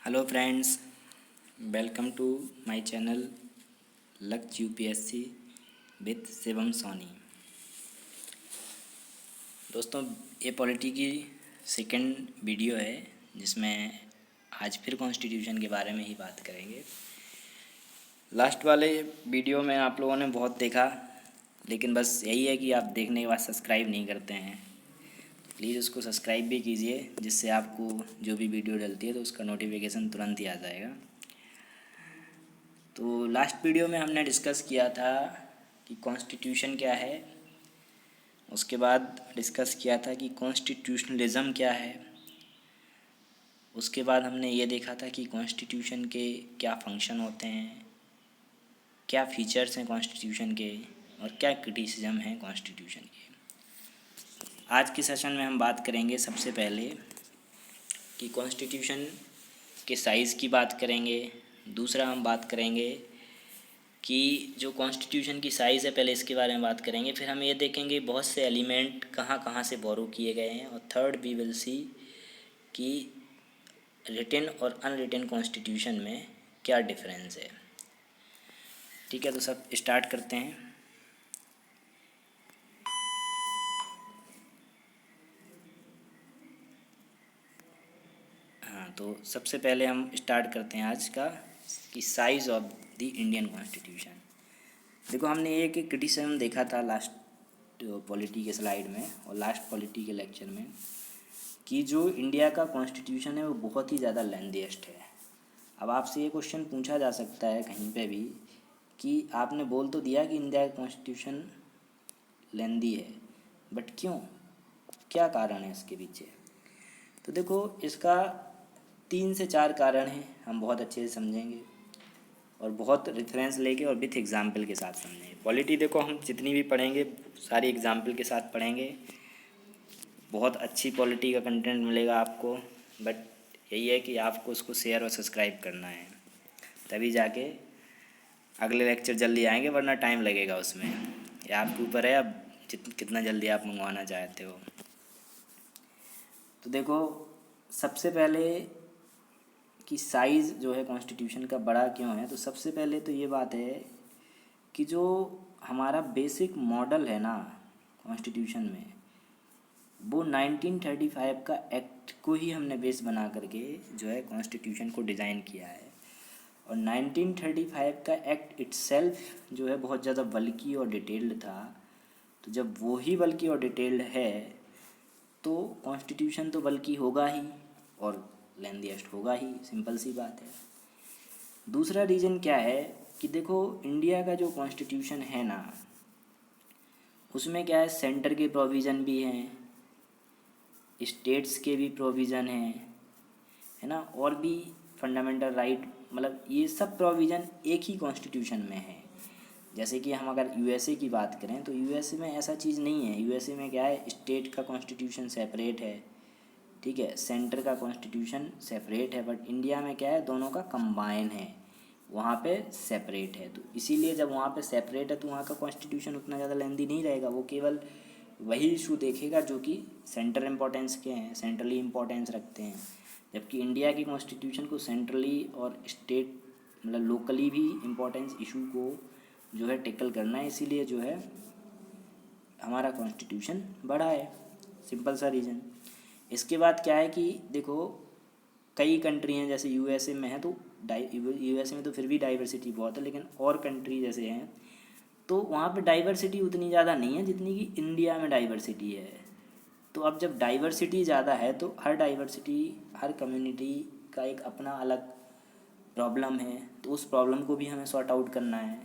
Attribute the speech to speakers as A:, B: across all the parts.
A: Hello friends, welcome to my channel Lakshya UPSC with Shivam Soni. दोस्तों, ये polity की सेकंड वीडियो है जिसमें आज फिर कॉन्स्टिट्यूशन के बारे में ही बात करेंगे। लास्ट वाले वीडियो में आप लोगों ने बहुत देखा, लेकिन बस यही है कि आप देखने के बाद सब्सक्राइब नहीं करते हैं। प्लीज़ उसको सब्सक्राइब भी कीजिए, जिससे आपको जो भी वीडियो डलती है तो उसका नोटिफिकेशन तुरंत ही आ जाएगा। तो लास्ट वीडियो में हमने डिस्कस किया था कि कॉन्स्टिट्यूशन क्या है, उसके बाद डिस्कस किया था कि कॉन्स्टिट्यूशनलिज़म क्या है, उसके बाद हमने ये देखा था कि कॉन्स्टिट्यूशन के क्या फंक्शन होते हैं, क्या फीचर्स हैं कॉन्स्टिट्यूशन के, और क्या क्रिटिसिज्म है कॉन्स्टिट्यूशन के। आज के सेशन में हम बात करेंगे सबसे पहले कि कॉन्स्टिट्यूशन के साइज़ की बात करेंगे। दूसरा हम बात करेंगे कि जो कॉन्स्टिट्यूशन की साइज़ है, पहले इसके बारे में बात करेंगे। फिर हम ये देखेंगे बहुत से एलिमेंट कहाँ कहाँ से बोरो किए गए हैं। और थर्ड वी विल सी कि रिटन और अनरिटन कॉन्स्टिट्यूशन में क्या डिफरेंस है। ठीक है, तो सब स्टार्ट करते हैं। हाँ, तो सबसे पहले हम स्टार्ट करते हैं आज का कि size of the Indian constitution. देखो, हमने एक क्रिटिसिज्म देखा था लास्ट पॉलिटी के स्लाइड में और लास्ट पॉलिटी के लेक्चर में कि जो इंडिया का कॉन्स्टिट्यूशन है वो बहुत ही ज़्यादा लेंथीएस्ट है। अब आपसे ये क्वेश्चन पूछा जा सकता है कहीं पे भी कि आपने बोल तो दिया कि इंडिया का कॉन्स्टिट्यूशन लेंदी है, बट क्यों, क्या कारण है इसके पीछे। तो देखो, इसका 3 से 4 कारण हैं, हम बहुत अच्छे से समझेंगे और बहुत रेफरेंस लेके और विथ एग्जाम्पल के साथ समझेंगे। पॉलिटी देखो, हम जितनी भी पढ़ेंगे सारी एग्जाम्पल के साथ पढ़ेंगे। बहुत अच्छी पॉलिटी का कंटेंट मिलेगा आपको, बट यही है कि आपको उसको शेयर और सब्सक्राइब करना है, तभी जाके अगले लेक्चर जल्दी आएंगे, वरना टाइम लगेगा उसमें। ये आपके ऊपर है अब कितना जल्दी आप मंगवाना चाहते हो। तो देखो, सबसे पहले कि साइज़ जो है कॉन्स्टिट्यूशन का बड़ा क्यों है, तो सबसे पहले तो ये बात है कि जो हमारा बेसिक मॉडल है ना कॉन्स्टिट्यूशन में, वो 1935 का एक्ट को ही हमने बेस बना करके जो है कॉन्स्टिट्यूशन को डिज़ाइन किया है। और 1935 का एक्ट इट्सेल्फ जो है बहुत ज़्यादा बल्कि और डिटेल्ड था। तो जब वो ही बल्कि और डिटेल्ड है तो कॉन्स्टिट्यूशन तो बल्कि होगा ही और लेंथीएस्ट होगा ही, सिंपल सी बात है। दूसरा रीज़न क्या है कि देखो, इंडिया का जो कॉन्स्टिट्यूशन है ना, उसमें क्या है, सेंटर के प्रोविज़न भी हैं, स्टेट्स के भी प्रोविज़न हैं, है ना, और भी फंडामेंटल राइट, मतलब ये सब प्रोविज़न एक ही कॉन्स्टिट्यूशन में है। जैसे कि हम अगर यूएसए की बात करें तो यूएसए में ऐसा चीज़ नहीं है। यूएसए में क्या है, स्टेट का कॉन्स्टिट्यूशन सेपरेट है, ठीक है, सेंटर का कॉन्स्टिट्यूशन सेपरेट है, बट इंडिया में क्या है, दोनों का कंबाइन है, वहाँ पे सेपरेट है। तो इसीलिए जब वहाँ पे सेपरेट है तो वहाँ का कॉन्स्टिट्यूशन उतना ज़्यादा लेंदी नहीं रहेगा। वो केवल वही इशू देखेगा जो कि सेंटर इम्पोर्टेंस के हैं, सेंट्रली इम्पोर्टेंस रखते हैं। जबकि इंडिया की कॉन्स्टिट्यूशन को सेंट्रली और स्टेट मतलब लोकली भी इम्पोर्टेंस इशू को जो है टेकल करना है, इसीलिए जो है हमारा कॉन्स्टिट्यूशन बड़ा है, सिंपल सा रीज़न। इसके बाद क्या है कि देखो, कई कंट्री हैं जैसे यूएसए में है, तो यूएसए में तो फिर भी डाइवर्सिटी बहुत है, लेकिन और कंट्री जैसे हैं तो वहाँ पे डाइवर्सिटी उतनी ज़्यादा नहीं है जितनी कि इंडिया में डाइवर्सिटी है। तो अब जब डाइवर्सिटी ज़्यादा है तो हर कम्युनिटी का एक अपना अलग प्रॉब्लम है, तो उस प्रॉब्लम को भी हमें सॉर्ट आउट करना है।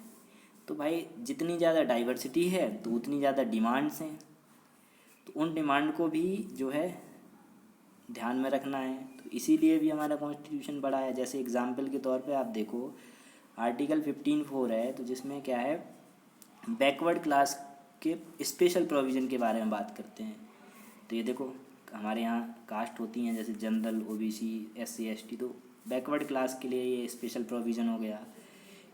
A: तो भाई, जितनी ज़्यादा डाइवर्सिटी है तो उतनी ज़्यादा डिमांड्स हैं, तो उन डिमांड को भी जो है ध्यान में रखना है। तो इसीलिए भी हमारा कॉन्स्टिट्यूशन बड़ा है। जैसे एग्जांपल के तौर पे आप देखो, आर्टिकल 15(4) है, तो जिसमें क्या है, बैकवर्ड क्लास के स्पेशल प्रोविज़न के बारे में बात करते हैं। तो ये देखो, हमारे यहाँ कास्ट होती हैं जैसे जनरल, ओबीसी, एससी, एसटी, तो बैकवर्ड क्लास के लिए ये स्पेशल प्रोविज़न हो गया।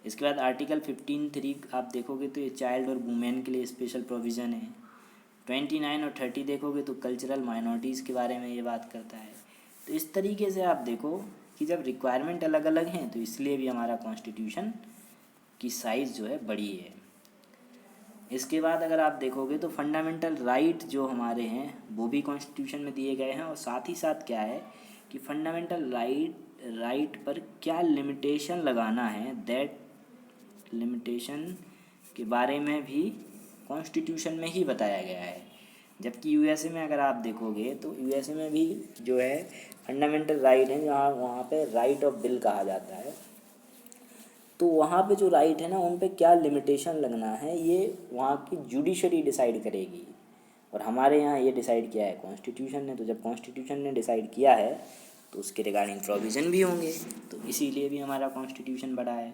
A: इसके बाद आर्टिकल 15(3) आप देखोगे तो ये चाइल्ड और वुमेन के लिए स्पेशल प्रोविज़न है। 29 और 30 देखोगे तो कल्चरल माइनॉरिटीज़ के बारे में ये बात करता है। तो इस तरीके से आप देखो कि जब रिक्वायरमेंट अलग अलग हैं तो इसलिए भी हमारा कॉन्स्टिट्यूशन की साइज़ जो है बड़ी है। इसके बाद अगर आप देखोगे तो फंडामेंटल राइट जो हमारे हैं वो भी कॉन्स्टिट्यूशन में दिए गए हैं, और साथ ही साथ क्या है कि फंडामेंटल राइट पर क्या लिमिटेशन लगाना है, दैट लिमिटेशन के बारे में भी कॉन्स्टिट्यूशन में ही बताया गया है। जबकि यूएसए में अगर आप देखोगे तो यूएसए में भी जो है फंडामेंटल राइट है, जहाँ वहाँ पे राइट ऑफ बिल कहा जाता है, तो वहाँ पे जो राइट है ना उन पे क्या लिमिटेशन लगना है ये वहाँ की जुडिशरी डिसाइड करेगी, और हमारे यहाँ ये डिसाइड किया है कॉन्स्टिट्यूशन ने। तो जब कॉन्स्टिट्यूशन ने डिसाइड किया है तो उसके रिगार्डिंग प्रोविज़न भी होंगे, तो इसीलिए भी हमारा कॉन्स्टिट्यूशन बड़ा है।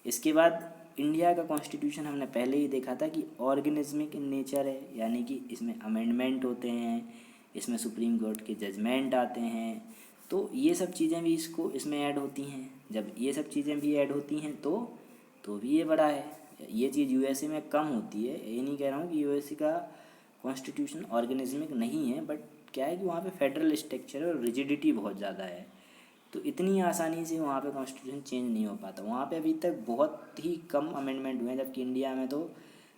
A: इसके बाद इंडिया का कॉन्स्टिट्यूशन हमने पहले ही देखा था कि ऑर्गेनिज्मिक इन नेचर है, यानी कि इसमें अमेंडमेंट होते हैं, इसमें सुप्रीम कोर्ट के जजमेंट आते हैं, तो ये सब चीज़ें भी इसमें ऐड होती हैं। जब ये सब चीज़ें भी ऐड होती हैं तो भी ये बड़ा है। ये चीज़ यूएसए में कम होती है, ये नहीं कह रहा हूँ कि यूएसए का कॉन्स्टिट्यूशन ऑर्गेनिज्मिक नहीं है, बट क्या है कि वहाँ पे फेडरल स्ट्रक्चर और रिजिडिटी बहुत ज़्यादा है, तो इतनी आसानी से वहाँ पे कॉन्स्टिट्यूशन चेंज नहीं हो पाता। वहाँ पे अभी तक बहुत ही कम अमेंडमेंट हुए हैं, जबकि इंडिया में तो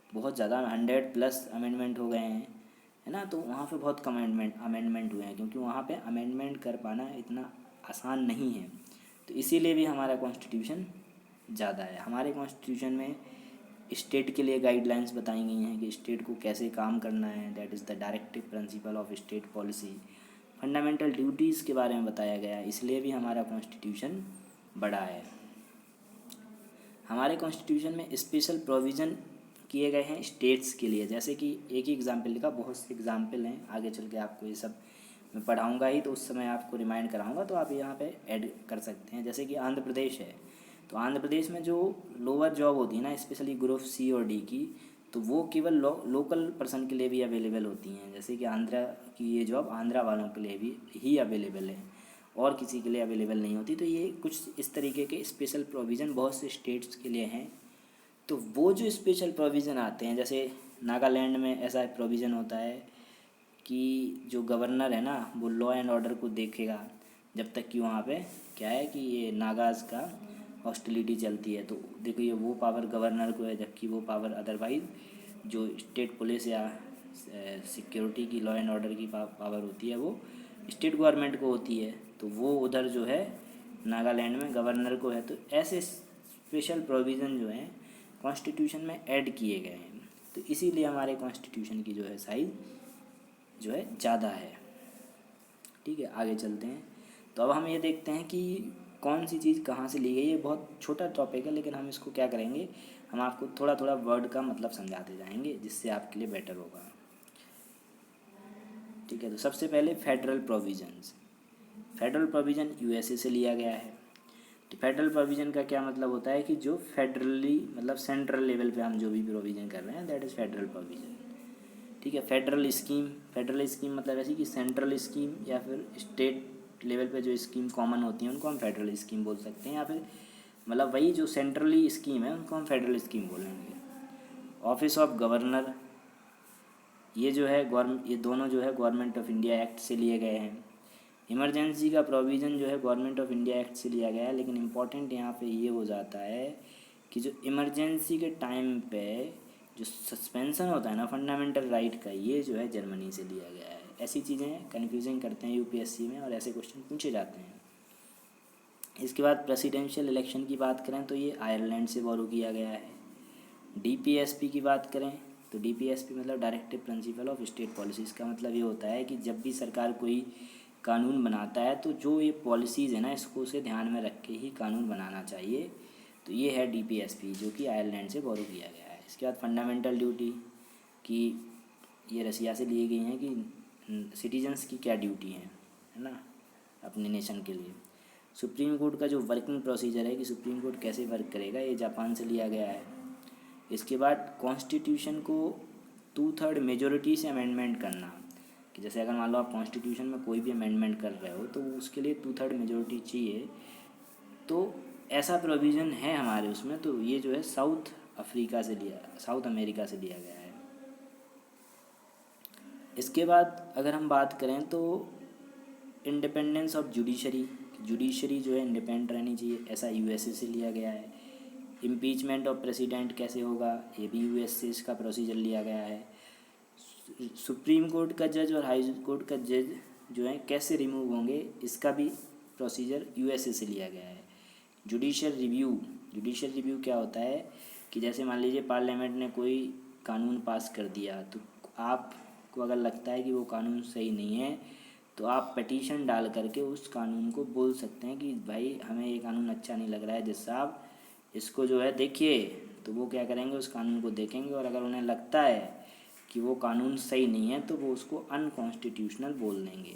A: बहुत ज़्यादा 100+ अमेंडमेंट हो गए हैं, है ना। तो वहाँ पे बहुत कम अमेंडमेंट हुए हैं, क्योंकि वहाँ पे अमेंडमेंट कर पाना इतना आसान नहीं है, तो इसीलिए भी हमारा कॉन्स्टिट्यूशन ज़्यादा है। हमारे कॉन्स्टिट्यूशन में स्टेट के लिए गाइडलाइंस बताई गई हैं कि स्टेट को कैसे काम करना है, that is the directive principle of state policy. Fundamental duties के बारे में बताया गया है, इसलिए भी हमारा कॉन्स्टिट्यूशन बड़ा है। हमारे कॉन्स्टिट्यूशन में स्पेशल प्रोविज़न किए गए हैं स्टेट्स के लिए, जैसे कि एक ही एग्जाम्पल लिखा, बहुत से एग्जाम्पल हैं, आगे चल के आपको ये सब मैं पढ़ाऊँगा ही, तो उस समय आपको रिमाइंड कराऊँगा, तो आप यहाँ पे ऐड कर सकते हैं। जैसे कि आंध्र प्रदेश है, तो आंध्र प्रदेश में जो लोअर जॉब होती है ना, स्पेशली ग्रुप सी और डी की, तो वो केवल लोकल पर्सन के लिए भी अवेलेबल होती हैं। जैसे कि आंध्रा की ये जॉब आंध्रा वालों के लिए भी ही अवेलेबल है, और किसी के लिए अवेलेबल नहीं होती। तो ये कुछ इस तरीके के स्पेशल प्रोविज़न बहुत से स्टेट्स के लिए हैं। तो वो जो स्पेशल प्रोविज़न आते हैं, जैसे नागालैंड में ऐसा प्रोविज़न होता है कि जो गवर्नर है ना वो लॉ एंड ऑर्डर को देखेगा, जब तक कि वहाँ पे क्या है कि ये नागाज़ का हॉस्टिलिटी चलती है। तो देखो ये वो पावर गवर्नर को है, जबकि वो पावर अदरवाइज जो स्टेट पुलिस या सिक्योरिटी की लॉ एंड ऑर्डर की पावर होती है वो स्टेट गवर्नमेंट को होती है, तो वो उधर जो है नागालैंड में गवर्नर को है। तो ऐसे स्पेशल प्रोविज़न जो हैं कॉन्स्टिट्यूशन में ऐड किए गए हैं, तो इसीलिए हमारे कॉन्स्टिट्यूशन की जो है साइज़ जो है ज़्यादा है। ठीक है, आगे चलते हैं। तो अब हम ये देखते हैं कि कौन सी चीज़ कहाँ से ली गई। ये बहुत छोटा टॉपिक है, लेकिन हम इसको क्या करेंगे, हम आपको थोड़ा थोड़ा वर्ड का मतलब समझाते जाएंगे, जिससे आपके लिए बेटर होगा। ठीक है, तो सबसे पहले federal provisions. Federal provision USA से लिया गया है। तो फेडरल प्रोविज़न का क्या मतलब होता है कि जो फेडरली मतलब सेंट्रल लेवल पे हम जो भी प्रोविज़न कर रहे हैं, दैट इज़ फेडरल प्रोविज़न। ठीक है, फेडरल स्कीम मतलब ऐसी कि सेंट्रल स्कीम या फिर स्टेट लेवल पे जो स्कीम कॉमन होती हैं उनको हम फेडरल स्कीम बोल सकते हैं, या फिर मतलब वही जो सेंट्रली स्कीम है उनको हम फेडरल स्कीम बोलेंगे। ऑफिस ऑफ गवर्नर, ये जो है ये दोनों जो है गवर्नमेंट ऑफ इंडिया एक्ट से लिए गए हैं। इमरजेंसी का प्रोविज़न जो है गवर्नमेंट ऑफ इंडिया एक्ट से लिया गया है, लेकिन इम्पॉर्टेंट यहाँ पे ये हो जाता है कि जो इमरजेंसी के टाइम पे जो सस्पेंशन होता है ना फंडामेंटल राइट का, ये जो है जर्मनी से लिया गया है। ऐसी चीज़ें कन्फ्यूजिंग करते हैं यूपीएससी में, और ऐसे क्वेश्चन पूछे जाते हैं। इसके बाद प्रेसिडेंशियल इलेक्शन की बात करें तो ये आयरलैंड से बोरो किया गया है। डीपीएसपी की बात करें तो डीपीएसपी मतलब directive principle of state policy. इसका मतलब ये होता है कि जब भी सरकार कोई कानून बनाता है तो जो ये पॉलिसीज़ है ना इसको उसे ध्यान में रख के ही कानून बनाना चाहिए। तो ये है डीपीएसपी जो कि आयरलैंड से बोरो किया गया है। इसके बाद फंडामेंटल ड्यूटी की ये रसिया से लिए गई हैं कि सिटीजन्स की क्या ड्यूटी है ना अपने नेशन के लिए। सुप्रीम कोर्ट का जो वर्किंग प्रोसीजर है कि सुप्रीम कोर्ट कैसे वर्क करेगा, ये जापान से लिया गया है। इसके बाद कॉन्स्टिट्यूशन को 2/3 मेजोरिटी से अमेंडमेंट करना, कि जैसे अगर मान लो आप कॉन्स्टिट्यूशन में कोई भी अमेंडमेंट कर रहे हो तो उसके लिए 2/3 मेजोरिटी चाहिए। तो ऐसा प्रोविज़न है हमारे उसमें, तो ये जो है साउथ अमेरिका से लिया गया है। इसके बाद अगर हम बात करें तो इंडिपेंडेंस ऑफ जुडिशरी, जुडिशरी जो है इंडिपेंडेंट रहनी चाहिए, ऐसा यूएसए से लिया गया है। इम्पीचमेंट ऑफ प्रेसिडेंट कैसे होगा, ये भी यूएसए का प्रोसीजर लिया गया है। सुप्रीम कोर्ट का जज और हाई कोर्ट का जज जो है कैसे रिमूव होंगे, इसका भी प्रोसीजर यूएसए से लिया गया है। जुडिशियल रिव्यू क्या होता है कि जैसे मान लीजिए पार्लियामेंट ने कोई कानून पास कर दिया, तो आपको अगर लगता है कि वो कानून सही नहीं है तो आप पटिशन डाल करके उस कानून को बोल सकते हैं कि भाई हमें ये कानून अच्छा नहीं लग रहा है जज साहब, इसको जो है देखिए। तो वो क्या करेंगे, उस कानून को देखेंगे और अगर उन्हें लगता है कि वो कानून सही नहीं है तो वो उसको अनकॉन्स्टिट्यूशनल बोल देंगे।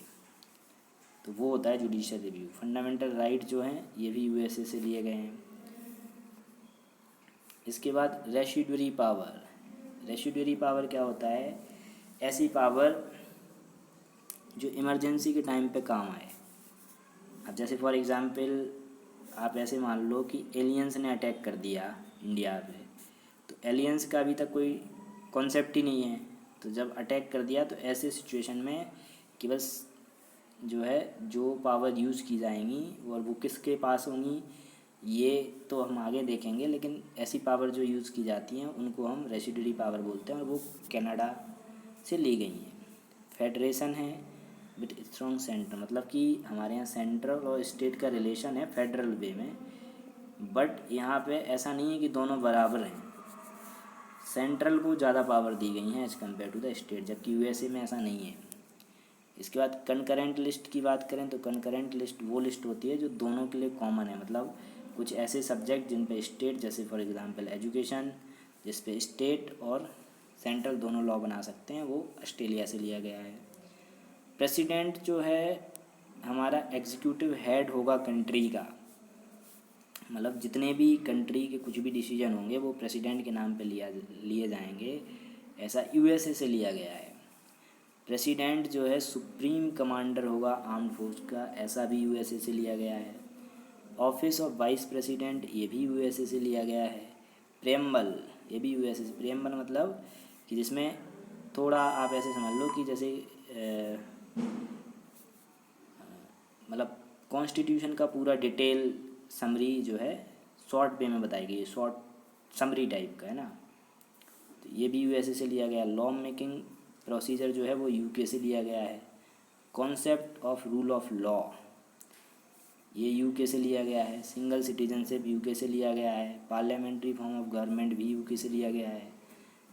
A: तो वो होता है जुडिशियल रिव्यू। फंडामेंटल राइट जो हैं ये भी यूएसए से लिए गए हैं। इसके बाद रेसिडुअरी पावर क्या होता है, ऐसी पावर जो इमरजेंसी के टाइम पे काम आए। अब जैसे फॉर एग्ज़ाम्पल आप ऐसे मान लो कि एलियंस ने अटैक कर दिया इंडिया पे, तो एलियंस का अभी तक कोई कॉन्सेप्ट ही नहीं है, तो जब अटैक कर दिया तो ऐसे सिचुएशन में कि बस जो है जो पावर यूज़ की जाएंगी और वो किसके पास होंगी ये तो हम आगे देखेंगे, लेकिन ऐसी पावर जो यूज़ की जाती हैं उनको हम रेसिडुअरी पावर बोलते हैं और वो कनाडा से ली गई हैं। फेडरेशन है विद स्ट्रॉन्ग सेंटर, मतलब कि हमारे यहाँ सेंट्रल और स्टेट का रिलेशन है फेडरल वे में, बट यहाँ पे ऐसा नहीं है कि दोनों बराबर हैं। सेंट्रल को ज़्यादा पावर दी गई हैं as compare to the state, जबकि यूएसए में ऐसा नहीं है। इसके बाद कंकरेंट लिस्ट की बात करें तो कंकरेंट लिस्ट वो लिस्ट होती है जो दोनों के लिए कॉमन है, मतलब कुछ ऐसे सब्जेक्ट जिन पे स्टेट, जैसे फॉर एग्जांपल एजुकेशन, जिस पे स्टेट और सेंट्रल दोनों लॉ बना सकते हैं, वो ऑस्ट्रेलिया से लिया गया है। प्रेसिडेंट जो है हमारा एग्जीक्यूटिव हेड होगा कंट्री का, मतलब जितने भी कंट्री के कुछ भी डिसीजन होंगे वो प्रेसिडेंट के नाम पे लिए जाएंगे, ऐसा यूएसए से लिया गया है। प्रेसिडेंट जो है सुप्रीम कमांडर होगा आर्म्ड फोर्स का, ऐसा भी यूएसए से लिया गया है। ऑफिस ऑफ वाइस प्रेसिडेंट ये भी यूएसए से लिया गया है। प्रेम्बल ये भी यूएसए से, प्रेम्बल मतलब कि जिसमें थोड़ा आप ऐसे समझ लो कि जैसे मतलब कॉन्स्टिट्यूशन का पूरा डिटेल समरी जो है शॉर्ट वे में बताई गई है, शॉर्ट समरी टाइप का है ना, तो ये भी यूएसए से लिया गया। लॉ मेकिंग प्रोसीजर जो है वो यूके से लिया गया है। Concept of rule of law ये यूके से लिया गया है। सिंगल सिटीजनशिप यूके से लिया गया है। पार्लियामेंट्री फॉर्म ऑफ गवर्नमेंट भी यूके से लिया गया है।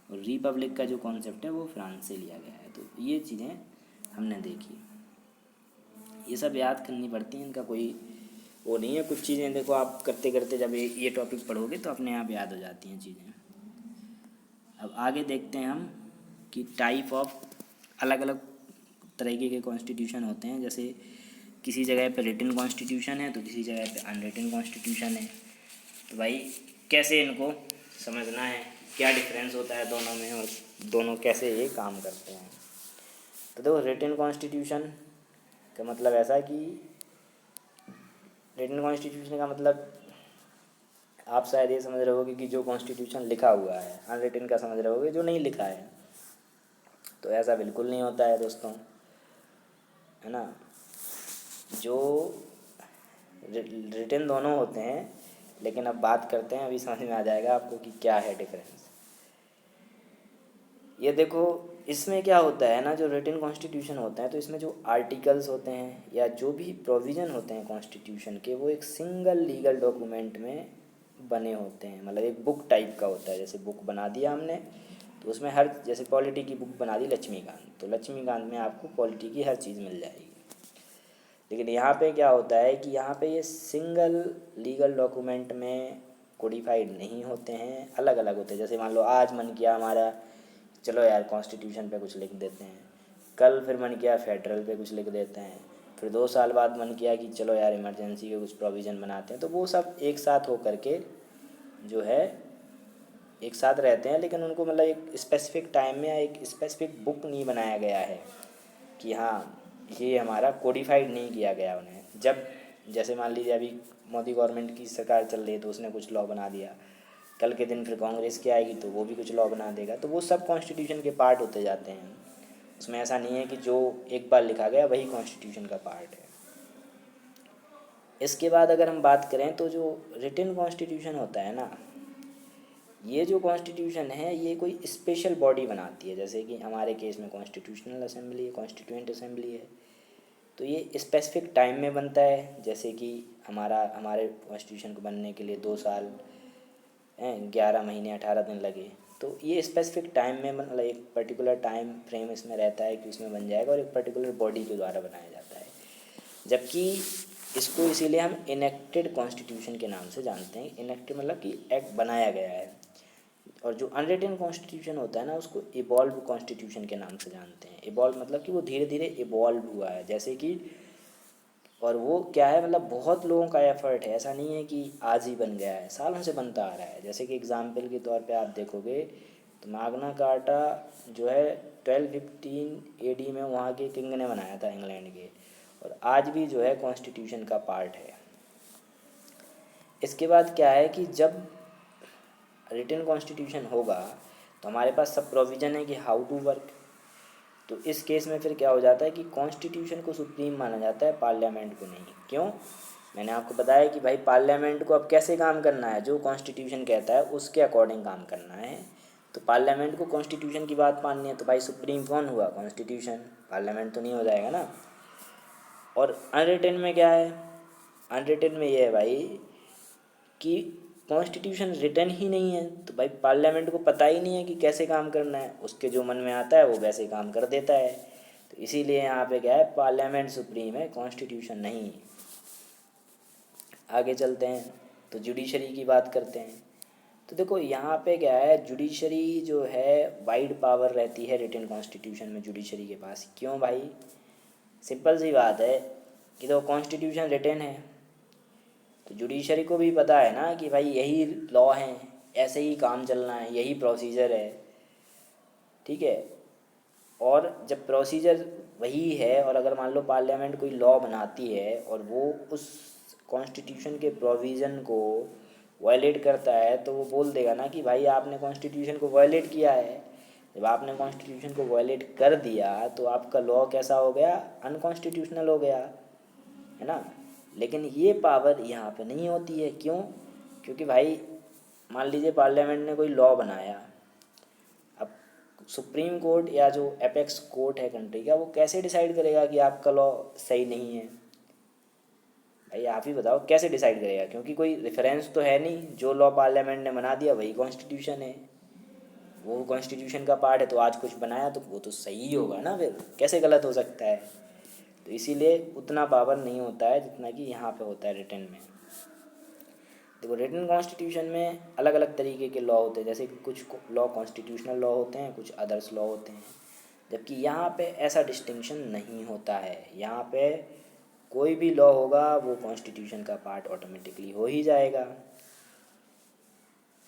A: और रिपब्लिक का जो कॉन्सेप्ट है वो फ्रांस से लिया गया है। तो ये चीज़ें हमने देखी, ये सब याद करनी पड़ती हैं, इनका कोई वो नहीं है। कुछ चीज़ें देखो आप करते करते जब ये टॉपिक पढ़ोगे तो अपने आप याद हो जाती हैं चीज़ें। अब आगे देखते हैं हम कि टाइप ऑफ अलग अलग तरीके के कॉन्स्टिट्यूशन होते हैं। जैसे किसी जगह पे रिटन कॉन्स्टिट्यूशन है तो किसी जगह पे अनरिटन कॉन्स्टिट्यूशन है। तो भाई कैसे इनको समझना है, क्या डिफरेंस होता है दोनों में और दोनों कैसे ये काम करते हैं। तो देखो रिटन कॉन्स्टिट्यूशन का मतलब ऐसा कि रिटन कॉन्स्टिट्यूशन का मतलब आप शायद ये समझ रहे होगे कि जो कॉन्स्टिट्यूशन लिखा हुआ है। अनरिटन का समझ रहे होगे जो नहीं लिखा है। तो ऐसा बिल्कुल नहीं होता है दोस्तों, है ना। जो रिटन दोनों होते हैं, लेकिन अब बात करते हैं, अभी समझ में आ जाएगा आपको कि क्या है डिफरेंस। ये देखो इसमें क्या होता है ना, जो रिटन कॉन्स्टिट्यूशन होता है तो इसमें जो आर्टिकल्स होते हैं या जो भी प्रोविज़न होते हैं कॉन्स्टिट्यूशन के, वो एक सिंगल लीगल डॉक्यूमेंट में बने होते हैं। मतलब एक बुक टाइप का होता है। जैसे बुक बना दिया हमने तो उसमें हर, जैसे पॉलिटी की बुक बना दी लक्ष्मीकांत, तो लक्ष्मीकांत में आपको पॉलिटी की हर चीज़ मिल जाएगी। लेकिन यहाँ पे क्या होता है कि यहाँ पे ये सिंगल लीगल डॉक्यूमेंट में कोडिफाइड नहीं होते हैं, अलग अलग होते हैं। जैसे मान लो आज मन किया हमारा चलो यार कॉन्स्टिट्यूशन पे कुछ लिख देते हैं, कल फिर मन किया फेडरल पे कुछ लिख देते हैं, फिर 2 साल बाद मन किया कि चलो यार इमरजेंसी के कुछ प्रोविज़न बनाते हैं। तो वो सब एक साथ हो करके जो है एक साथ रहते हैं, लेकिन उनको मतलब एक स्पेसिफिक टाइम में या एक स्पेसिफिक बुक नहीं बनाया गया है कि हाँ ये हमारा कोडिफाइड नहीं किया गया उन्हें। जब जैसे मान लीजिए अभी मोदी गवर्नमेंट की सरकार चल रही है तो उसने कुछ लॉ बना दिया, कल के दिन फिर कांग्रेस की आएगी तो वो भी कुछ लॉ बना देगा, तो वो सब कॉन्स्टिट्यूशन के पार्ट होते जाते हैं। उसमें ऐसा नहीं है कि जो एक बार लिखा गया वही कॉन्स्टिट्यूशन का पार्ट है। इसके बाद अगर हम बात करें तो जो रिटन कॉन्स्टिट्यूशन होता है ना, ये जो कॉन्स्टिट्यूशन है ये कोई स्पेशल बॉडी बनाती है। जैसे कि हमारे केस में कॉन्स्टिट्यूशनल असेंबली है, कॉन्स्टिट्यूएंट असेंबली है, तो ये स्पेसिफिक टाइम में बनता है। जैसे कि हमारे कॉन्स्टिट्यूशन को बनने के लिए 2 साल 11 महीने 18 दिन लगे, तो ये स्पेसिफिक टाइम में मतलब एक पर्टिकुलर टाइम फ्रेम इसमें रहता है कि उसमें बन जाएगा और एक पर्टिकुलर बॉडी के द्वारा बनाया जाता है। जबकि इसको इसीलिए हम इनेक्टेड कॉन्स्टिट्यूशन के नाम से जानते हैं। इनेक्टेड मतलब कि एक्ट बनाया गया है। और जो अनरिटन कॉन्स्टिट्यूशन होता है ना, उसको इवॉल्व कॉन्स्टिट्यूशन के नाम से जानते हैं। इवॉल्व मतलब कि वो धीरे धीरे इवॉल्व हुआ है, जैसे कि, और वो क्या है मतलब बहुत लोगों का एफर्ट है, ऐसा नहीं है कि आज ही बन गया है, सालों से बनता आ रहा है। जैसे कि एग्जाम्पल के तौर पे आप देखोगे तो मैग्ना कार्टा जो है 1215 AD में वहाँ के किंग ने बनाया था, इंग्लैंड के, और आज भी जो है कॉन्स्टिट्यूशन का पार्ट है। इसके बाद क्या है कि जब रिटन कॉन्स्टिट्यूशन होगा तो हमारे पास सब प्रोविज़न है कि हाउ टू वर्क। तो इस केस में फिर क्या हो जाता है कि कॉन्स्टिट्यूशन को सुप्रीम माना जाता है, पार्लियामेंट को नहीं। क्यों? मैंने आपको बताया कि भाई पार्लियामेंट को अब कैसे काम करना है, जो कॉन्स्टिट्यूशन कहता है उसके अकॉर्डिंग काम करना है। तो पार्लियामेंट को कॉन्स्टिट्यूशन की बात माननी है, तो भाई सुप्रीम कौन हुआ? कॉन्स्टिट्यूशन। पार्लियामेंट तो नहीं हो जाएगा ना। और अनरिटन में क्या है? अनरिटन में ये है भाई कि कॉन्स्टिट्यूशन रिटन ही नहीं है, तो भाई पार्लियामेंट को पता ही नहीं है कि कैसे काम करना है, उसके जो मन में आता है वो वैसे काम कर देता है। तो इसीलिए यहाँ पे क्या है, पार्लियामेंट सुप्रीम है, कॉन्स्टिट्यूशन नहीं। आगे चलते हैं तो जुडिशरी की बात करते हैं। तो देखो यहाँ पे क्या है, जुडिशरी जो है वाइड पावर रहती है रिटन कॉन्स्टिट्यूशन में जुडिशरी के पास। क्यों भाई? सिंपल सी बात है कि तो कॉन्स्टिट्यूशन रिटन है, तो जुडिशरी को भी पता है ना कि भाई यही लॉ है, ऐसे ही काम चलना है, यही प्रोसीजर है, ठीक है। और जब प्रोसीजर वही है, और अगर मान लो पार्लियामेंट कोई लॉ बनाती है और वो उस कॉन्स्टिट्यूशन के प्रोविज़न को वायलेट करता है, तो वो बोल देगा ना कि भाई आपने कॉन्स्टिट्यूशन को वायलेट किया है। जब आपने कॉन्स्टिट्यूशन को वायलेट कर दिया तो आपका लॉ कैसा हो गया? अनकॉन्स्टिट्यूशनल हो गया, है ना। लेकिन ये पावर यहाँ पे नहीं होती है। क्यों? क्योंकि भाई मान लीजिए पार्लियामेंट ने कोई लॉ बनाया, अब सुप्रीम कोर्ट या जो एपेक्स कोर्ट है कंट्री का, वो कैसे डिसाइड करेगा कि आपका लॉ सही नहीं है? भाई आप ही बताओ कैसे डिसाइड करेगा? क्योंकि कोई रेफरेंस तो है नहीं, जो लॉ पार्लियामेंट ने बना दिया वही कॉन्स्टिट्यूशन है, वो कॉन्स्टिट्यूशन का पार्ट है, तो आज कुछ बनाया तो वो तो सही ही होगा ना, फिर कैसे गलत हो सकता है? तो इसीलिए उतना पावर नहीं होता है जितना कि यहाँ पे होता है रिटन में। देखो रिटन कॉन्स्टिट्यूशन में अलग अलग तरीके के लॉ होते हैं, जैसे कि कुछ लॉ कॉन्स्टिट्यूशनल लॉ होते हैं, कुछ अदर्स लॉ होते हैं। जबकि यहाँ पे ऐसा डिस्टिंक्शन नहीं होता है। यहाँ पे कोई भी लॉ होगा वो कॉन्स्टिट्यूशन का पार्ट ऑटोमेटिकली हो ही जाएगा,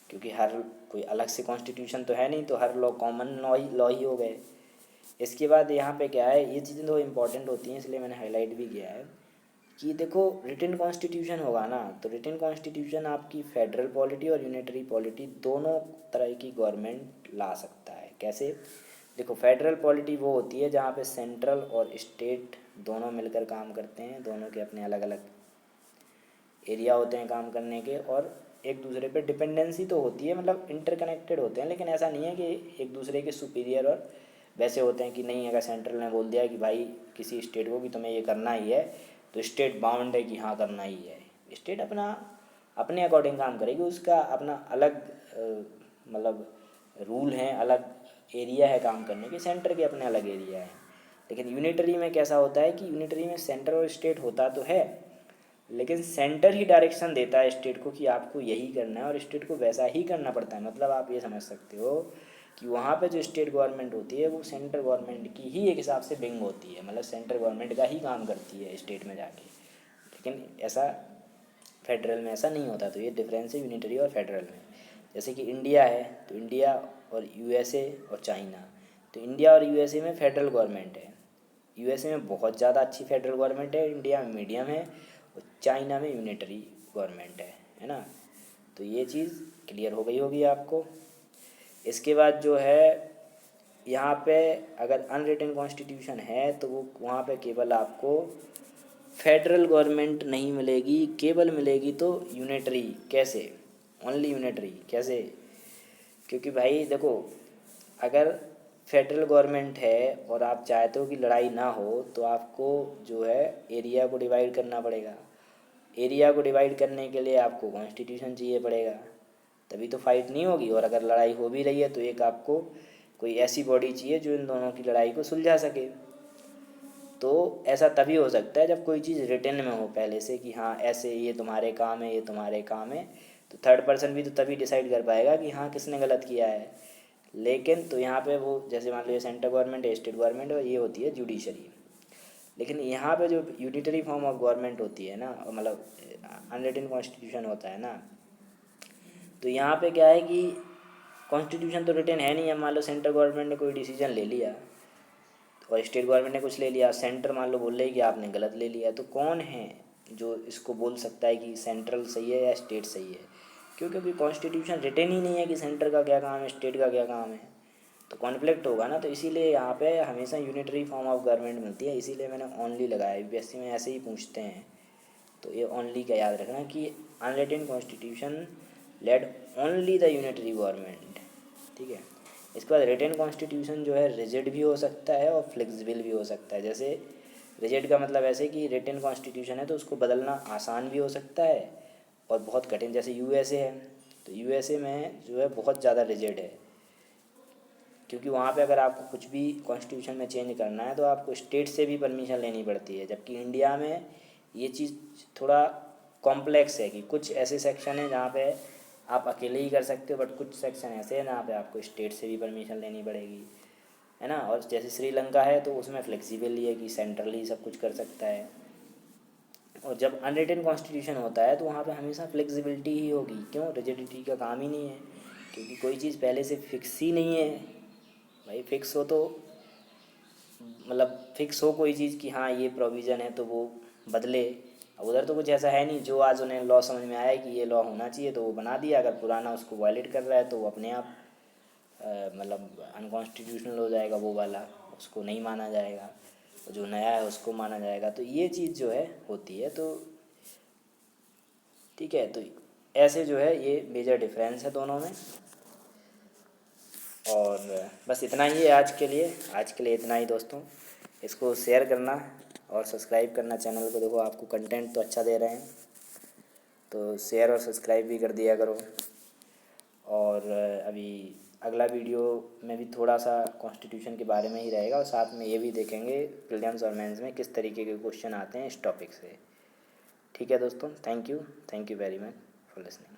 A: क्योंकि हर कोई अलग से कॉन्स्टिट्यूशन तो है नहीं, तो हर लॉ कॉमन लॉ ही हो गए। इसके बाद यहाँ पे क्या है, ये चीज़ें तो इम्पॉर्टेंट होती हैं इसलिए मैंने हाईलाइट भी किया है कि देखो रिटन कॉन्स्टिट्यूशन होगा ना, तो रिटन कॉन्स्टिट्यूशन आपकी फेडरल पॉलिटी और यूनिटरी पॉलिटी दोनों तरह की गवर्नमेंट ला सकता है। कैसे? देखो फेडरल पॉलिटी वो होती है जहाँ पे सेंट्रल और स्टेट दोनों मिलकर काम करते हैं, दोनों के अपने अलग अलग एरिया होते हैं काम करने के, और एक दूसरे पे डिपेंडेंसी तो होती है, मतलब इंटरकनेक्टेड होते हैं, लेकिन ऐसा नहीं है कि एक दूसरे के सुपीरियर और वैसे होते हैं कि नहीं, अगर सेंट्रल ने बोल दिया कि भाई किसी स्टेट को कि तुम्हें ये करना ही है, तो स्टेट बाउंड है कि हाँ करना ही है। स्टेट अपना अपने अकॉर्डिंग काम करेगी, उसका अपना अलग मतलब रूल हैं, अलग एरिया है काम करने के, सेंटर के अपने अलग एरिया है। लेकिन यूनिटरी में कैसा होता है कि यूनिटरी में सेंटर और स्टेट होता तो है, लेकिन सेंटर ही डायरेक्शन देता है स्टेट को कि आपको यही करना है, और स्टेट को वैसा ही करना पड़ता है। मतलब आप ये समझ सकते हो कि वहाँ पे जो स्टेट गवर्नमेंट होती है वो सेंट्रल गवर्नमेंट की ही एक हिसाब से विंग होती है, मतलब सेंट्रल गवर्नमेंट का ही काम करती है स्टेट में जाके। लेकिन ऐसा फेडरल में ऐसा नहीं होता। तो ये डिफरेंस है यूनिटरी और फेडरल में। जैसे कि इंडिया है, तो इंडिया और यूएसए और चाइना, तो इंडिया और यूएसए में फेडरल गवर्नमेंट है, यूएसए में बहुत ज़्यादा अच्छी फेडरल गवर्नमेंट है, इंडिया में मीडियम है, और चाइना में यूनिटरी गवर्नमेंट है ना। तो ये चीज़ क्लियर हो गई होगी आपको। इसके बाद जो है यहाँ पे अगर अनरिटन कॉन्स्टिट्यूशन है तो वो वहाँ पे केवल आपको फेडरल गवर्नमेंट नहीं मिलेगी, केवल मिलेगी तो यूनिटरी। कैसे? Only unitary. कैसे? क्योंकि भाई देखो, अगर फेडरल गवर्नमेंट है और आप चाहते हो कि लड़ाई ना हो, तो आपको जो है एरिया को डिवाइड करना पड़ेगा। एरिया को डिवाइड करने के लिए आपको कॉन्स्टिट्यूशन चाहिए पड़ेगा, तभी तो फाइट नहीं होगी। और अगर लड़ाई हो भी रही है तो एक आपको कोई ऐसी बॉडी चाहिए जो इन दोनों की लड़ाई को सुलझा सके। तो ऐसा तभी हो सकता है जब कोई चीज़ रिटन में हो पहले से कि हाँ ऐसे ये तुम्हारे काम है, ये तुम्हारे काम है। तो थर्ड पर्सन भी तो तभी डिसाइड कर पाएगा कि हाँ किसने गलत किया है। लेकिन तो यहाँ पे वो जैसे मान लो ये सेंट्रल गवर्नमेंट है, स्टेट गवर्नमेंट है, ये होती है जुडिशरी। लेकिन यहाँ पे जो यूनिटरी फॉर्म ऑफ गवर्नमेंट होती है ना, मतलब अनरिटन कॉन्स्टिट्यूशन होता है ना, तो यहाँ पे क्या है कि कॉन्स्टिट्यूशन तो रिटन है नहीं है। मान लो सेंट्रल गवर्नमेंट ने कोई डिसीजन ले लिया और स्टेट गवर्नमेंट ने कुछ ले लिया, सेंटर मान लो बोल रही है कि आपने गलत ले लिया, तो कौन है जो इसको बोल सकता है कि सेंट्रल सही है या स्टेट सही है? क्योंकि कॉन्स्टिट्यूशन रिटन ही नहीं है कि सेंटर का क्या काम है, स्टेट का क्या काम है, तो कॉन्फ्लिक्ट होगा ना। तो इसीलिए यहाँ पे हमेशा यूनिटरी फॉर्म ऑफ गवर्नमेंट मिलती है। इसीलिए मैंने ओनली लगाया। यूपीएससी में ऐसे ही पूछते हैं, तो ये ओनली का याद रखना कि unwritten constitution led only the unitary government. ठीक है। इसके बाद रिटन कॉन्स्टिट्यूशन जो है रिजिड भी हो सकता है और फ्लेक्सिबल भी हो सकता है। जैसे रिजिड का मतलब ऐसे कि रिटन कॉन्स्टिट्यूशन है तो उसको बदलना आसान भी हो सकता है और बहुत कठिन। जैसे यूएसए है, तो यूएसए में जो है बहुत ज़्यादा रिजिड है, क्योंकि वहाँ पे अगर आपको कुछ भी कॉन्स्टिट्यूशन में चेंज करना है तो आपको स्टेट से भी परमिशन लेनी पड़ती है। जबकि इंडिया में ये चीज़ थोड़ा कॉम्प्लेक्स है कि कुछ ऐसे सेक्शन हैं जहाँ पे आप अकेले ही कर सकते हो, बट कुछ सेक्शन ऐसे हैं जहाँ पे आपको स्टेट से भी परमिशन लेनी पड़ेगी, है ना। और जैसे श्रीलंका है तो उसमें फ्लेक्सिबल ही है कि सेंट्रल ही सब कुछ कर सकता है। और जब अनरिटन कॉन्स्टिट्यूशन होता है तो वहाँ पे हमेशा फ्लेक्सिबिलिटी ही होगी। क्यों? रिजिडिटी का काम ही नहीं है, क्योंकि कोई चीज़ पहले से फिक्स ही नहीं है। भाई फिक्स हो तो मतलब फिक्स हो कोई चीज़ कि हाँ ये प्रोविज़न है तो वो बदले। अब उधर तो कुछ ऐसा है नहीं, जो आज उन्हें लॉ समझ में आया कि ये लॉ होना चाहिए तो वो बना दिया। अगर पुराना उसको वायलेट कर रहा है तो वो अपने आप मतलब अनकॉन्स्टिट्यूशनल हो जाएगा, वो वाला उसको नहीं माना जाएगा, जो नया है उसको माना जाएगा। तो ये चीज़ जो है होती है। तो ठीक है, तो ऐसे जो है ये मेजर डिफरेंस है दोनों में। और बस इतना ही है आज के लिए। आज के लिए इतना ही दोस्तों। इसको शेयर करना और सब्सक्राइब करना चैनल को। देखो आपको कंटेंट तो अच्छा दे रहे हैं, तो शेयर और सब्सक्राइब भी कर दिया करो। और अभी अगला वीडियो में भी थोड़ा सा कॉन्स्टिट्यूशन के बारे में ही रहेगा और साथ में ये भी देखेंगे प्रीलिम्स और मेंस में किस तरीके के क्वेश्चन आते हैं इस टॉपिक से। ठीक है दोस्तों, thank you very much for listening.